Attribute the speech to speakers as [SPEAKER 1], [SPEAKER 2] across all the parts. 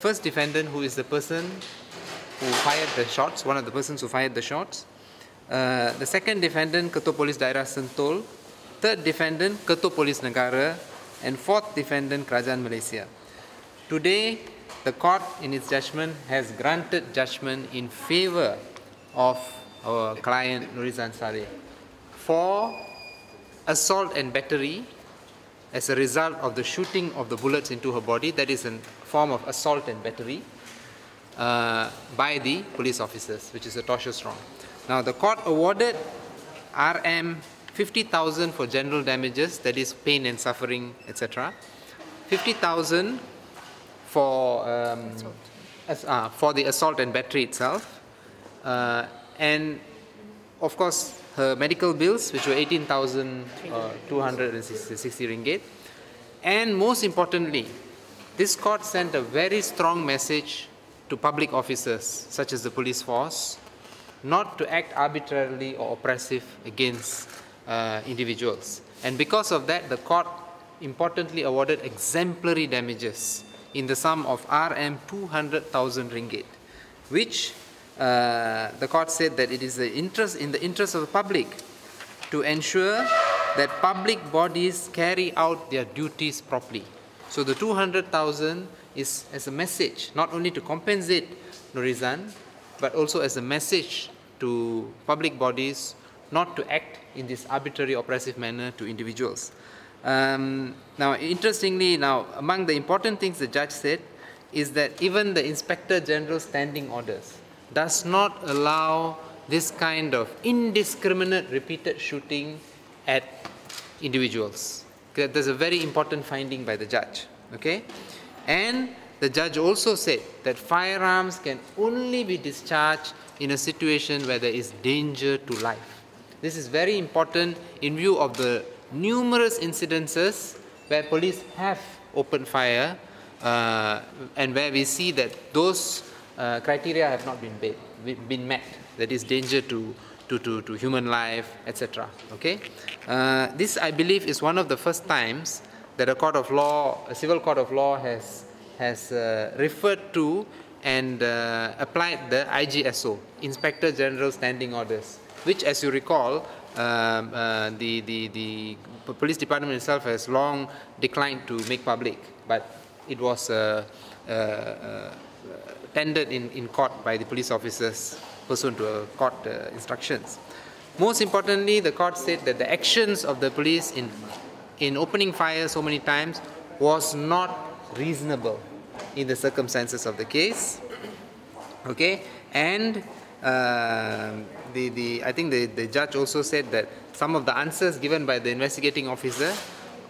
[SPEAKER 1] first defendant, who is the person who fired the shots, one of the persons who fired the shots. The second defendant, Ketua Polis Daerah Sentul. Third defendant, Ketua Polis Negara. And fourth defendant, Kerajaan Malaysia. Today, the court in its judgment has granted judgment in favor of our client Norizan Salleh for assault and battery as a result of the shooting of the bullets into her body. That is a form of assault and battery by the police officers, which is a tortious wrong. Now, the court awarded RM 50,000 for general damages, that is pain and suffering, etc. 50,000 for the assault and battery itself, and of course her medical bills, which were 18,260 ringgit. And most importantly, this court sent a very strong message to public officers, such as the police force, not to act arbitrarily or oppressive against individuals. And because of that, the court importantly awarded exemplary damages in the sum of RM 200,000 ringgit, which the court said that it is in the interest of the public to ensure that public bodies carry out their duties properly. So the 200,000 is as a message, not only to compensate Norizan, but also as a message to public bodies not to act in this arbitrary, oppressive manner to individuals. Now, interestingly, among the important things the judge said is that even the Inspector General's standing orders does not allow this kind of indiscriminate repeated shooting at individuals. There's a very important finding by the judge. Okay? And the judge also said that firearms can only be discharged in a situation where there is danger to life. This is very important in view of the numerous incidences where police have opened fire and where we see that those criteria have not been met. That is danger to human life, etc. Okay? This, I believe, is one of the first times that a court of law, a civil court of law, has referred to and applied the IGSO, Inspector General Standing Orders, which, as you recall, the police department itself has long declined to make public, but it was tendered in court by the police officers pursuant to court instructions. Most importantly, the court said that the actions of the police in opening fire so many times was not reasonable in the circumstances of the case. Okay, and I think the judge also said that some of the answers given by the investigating officer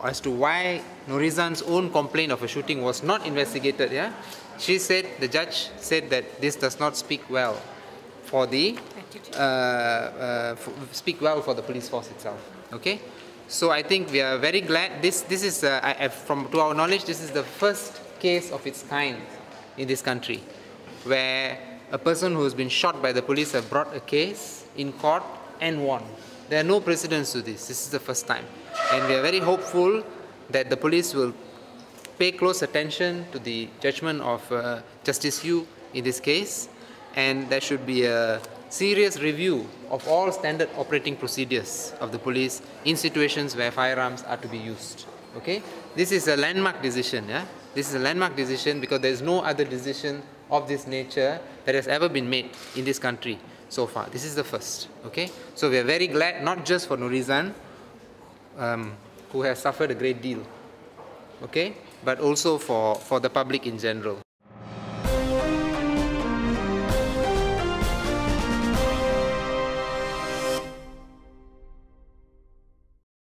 [SPEAKER 1] as to why Norizan's own complaint of a shooting was not investigated, the judge said that this does not speak well for the police force itself. Okay, so I think we are very glad. This is to our knowledge, this is the first case of its kind in this country, where a person who has been shot by the police have brought a case in court and won. There are no precedents to this. This is the first time. And we are very hopeful that the police will pay close attention to the judgment of Justice Yu in this case, and there should be a serious review of all standard operating procedures of the police in situations where firearms are to be used. Okay? This is a landmark decision. This is a landmark decision because there is no other decision of this nature that has ever been made in this country so far. This is the first. Okay? So we are very glad, not just for Norizan, who has suffered a great deal, okay, but also for the public in general.